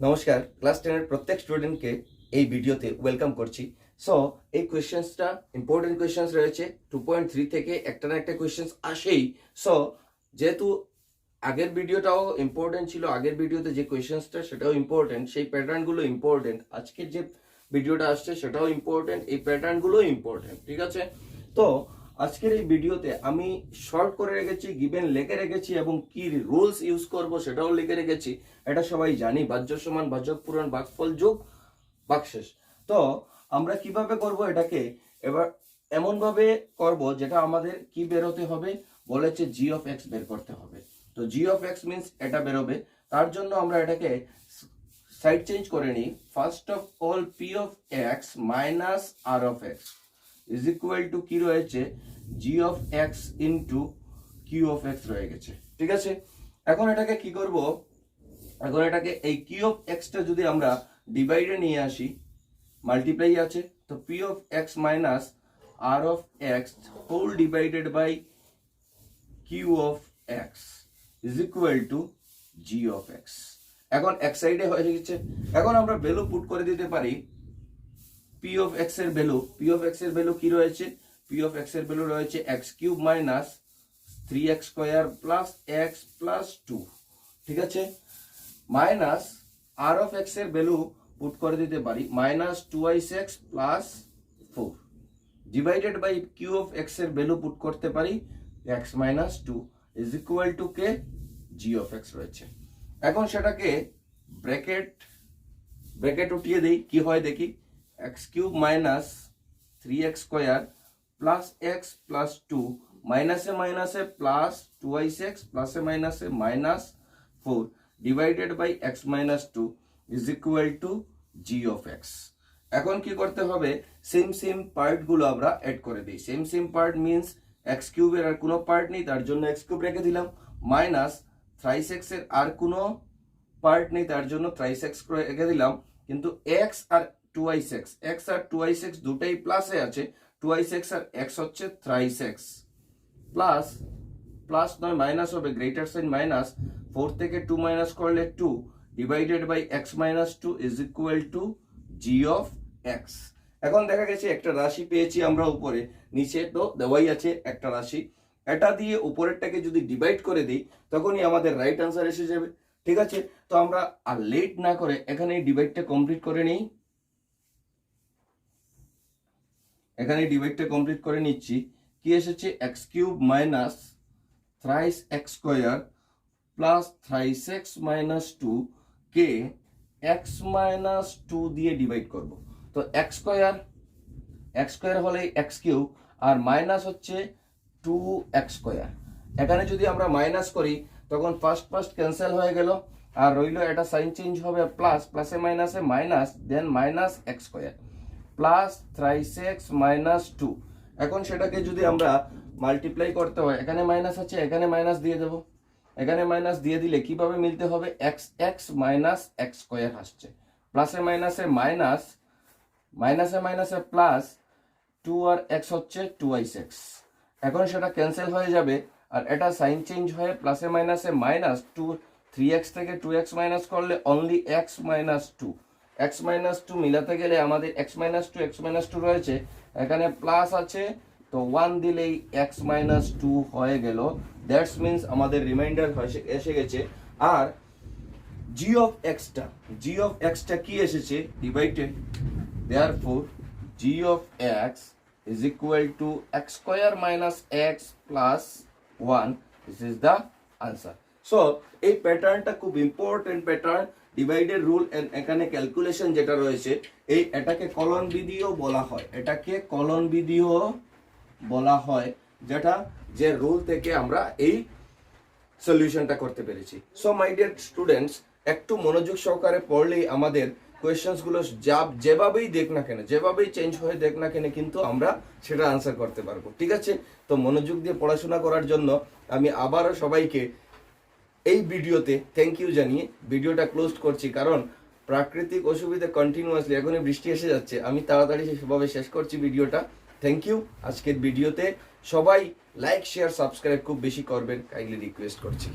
নমস্কার, ক্লাস 10 এর প্রত্যেক স্টুডেন্টকে এই ভিডিওতে ওয়েলকাম করছি। সো এই কোয়েশ্চেন্সটা ইম্পর্টেন্ট কোয়েশ্চেন্স রয়েছে 2.3 থেকে একটা না একটা কোয়েশ্চেন্স আসেই। সো যেহেতু আগের ভিডিওটাও ইম্পর্টেন্ট ছিল, আগের ভিডিওতে যে কোয়েশ্চেন্সটা সেটাও ইম্পর্টেন্ট, সেই প্যাটার্নগুলো ইম্পর্টেন্ট, আজকের যে ভিডিওটা আসছে সেটাও ইম্পর্টেন্ট, এই প্যাটার্নগুলো ইম্পর্টেন্ট। ঠিক আছে, তো আজকের এই ভিডিওতে আমি শর্ট করে রেখেছি, গিভেন লিখে রেখেছি এবং কি রুলস ইউজ করব সেটাও লিখে রেখেছি। এটা সবাই জানি, ভাজ্য সমান ভাজক পূরণ ভাগফল যোগ ভাগশেষ। তো আমরা কিভাবে করব এটাকে, এবার এমন ভাবে করব যেটা আমাদের কি বেরোতে হবে, বলেছে জি অফ এক্স বের করতে হবে। তো জি অফ এক্স মিন্স এটা বেরোবে, তার জন্য আমরা এটাকে সাইড চেঞ্জ করে নিই। First of all P of X minus R of X is equal to কি রয়েছে, G of X into Q of X রয়ে গেছে। ঠিক আছে, এখন এটাকে কি করব, এখন এটাকে এই কিউ অফ এক্সটা যদি আমরা ডিভাইডে নিয়ে আসি, মাল্টিপ্লাই আছে, তো P of X minus R of X whole divided by Q of X is equal to G of X. এখন এক সাইডে হয়ে গেছে, এখন আমরা ভ্যালু পুট করে দিতে পারি। পি অফ এক্স এর ভ্যালু, পি অফ এক্স এর ভ্যালু কি রয়েছে, পি অফ এক্স এর ভ্যালু রয়েছে X cube minus 3x square plus X plus 2। ঠিক আছে, মাইনাস আর অফ এক্স এর ভ্যালু পুট করে দিতে পারি minus 2x plus 4 divided by Q of X এর ভ্যালু পুট করতে পারি x minus 2 is equal to কে, জি অফ এক্স রয়েছে। এখন সেটাকে ব্র্যাকেট উঠিয়ে দেই, কি হয় দেখি। X cube minus 3x square plus X plus 2 মাইনাসে মাইনাসে প্লাস 2x প্লাসে মাইনাসে minus 4 divided by X minus 2 is equal to G of X. এখন কি করতে হবে, সেম পার্ট গুলো আমরা অ্যাড করে দিই। সেম পার্ট মিন্স এক্স কিউবের আর কোনো পার্ট নেই, তার জন্য এক্স কিউব রেখে দিলাম, মাইনাস থ্রাইস এক্স এর আর কোনো পার্ট নেই, তার জন্য থ্রাইস এক্স রেখে দিলাম, কিন্তু এক্স আর 2x, এক্স আর 2x দুটাই প্লাসে আছে, 2x আর এক্স হচ্ছে থ্রাইস এক্স, প্লাস প্লাস নয় মাইনাস হবে, গ্রেটার সাইন মাইনাস, 4 থেকে 2 মাইনাস করলে 2 divided by X minus 2 is equal to G of X. এখন দেখা গেছে একটা রাশি পেয়েছি আমরা উপরে, নিচে তো দেওয়াই আছে একটা রাশি, এটা দিয়ে উপরেরটাকে যদি ডিভাইড করে দিই তখনই আমাদের রাইট আনসার এসে যাবে। ঠিক আছে, তো আমরা আর লেট না করে এখানে ডিভাইডটা কমপ্লিট করে নিই। এখানে ডিভাইডটা কমপ্লিট করে নিচ্ছি, কি এসেছে x cube minus thrice x square plus thrice X minus 2 কে এক্স মাইনাস 2 দিয়ে ডিভাইড করব। তো এক্স স্কয়ার হলে এক্স কিউব আর মাইনাস হচ্ছে 2x স্কয়ার। এখানে যদি আমরা মাইনাস করি তখন ফার্স্ট ক্যান্সেল হয়ে গেল, আর রইল এটা সাইন চেঞ্জ হবে প্লাস, প্লাসে মাইনাসে minus, then minus X square plus thrice X minus 2। এখন সেটাকে যদি আমরা মাল্টিপ্লাই করতে হয়, এখানে মাইনাস আছে, এখানে মাইনাস দিয়ে দেবো, এখানে মাইনাস দিয়ে দিলে কিভাবে মিলতে হবে, x x minus X square আসছে, প্লাসে মাইনাসে মাইনাস, মাইনাসে মাইনাসে প্লাস, 2 আর এক্স হচ্ছে 2x। এখন সেটা ক্যান্সেল হয়ে যাবে, আর এটা সাইন চেঞ্জ হয়ে প্লাসে মাইনাসে মাইনাস 3x থেকে 2x মাইনাস করলে only x minus 2, x minus 2 মিলাতে গেলে আমাদের x মাইনাস 2 রয়েছে, এখানে প্লাস আছে, তো 1 দিলেই x মাইনাস 2 হয়ে গেল। দ্যাটস মিন্স আমাদের রিমাইন্ডার এসে গেছে। আর জি অফ এক্সটা কি এসেছে, divided, therefore g of x is equal to x square minus x plus 1. This is the answer. So এই প্যাটার্নটা খুব important pattern, divided rule and এখানে ক্যালকুলেশন যেটা রয়েছে, এটাকে কলন বিধিও বলা হয়, এটাকে কলন বিধিও বলা হয়, যেটা যে রুল থেকে আমরা এই সলিউশনটা করতে পেরেছি। সো মাই ডিয়ার স্টুডেন্টস, একটু মনোযোগ সহকারে পড়লেই আমাদের কোয়েশ্চেন্স গুলো যেভাবেই দেখ না কেন, যেভাবেই চেঞ্জ হয়ে দেখ না কেন, কিন্তু আমরা সেটা আনসার করতে পারবো। ঠিক আছে, তো মনোযোগ দিয়ে পড়াশোনা করার জন্য আমি আবারও সবাইকে এই ভিডিওতে থ্যাংক ইউ জানিয়ে ভিডিওটা ক্লোজ করছি, কারণ প্রাকৃতিক অসুবিধা কন্টিনিউয়াসলি, এখনই বৃষ্টি এসে যাচ্ছে, আমি তাড়াতাড়ি সেভাবে শেষ করছি ভিডিওটা। Thank you. আজকের ভিডিওতে সবাই লাইক শেয়ার সাবস্ক্রাইব খুব বেশি করবেন, কাইন্ডলি রিকোয়েস্ট করছি।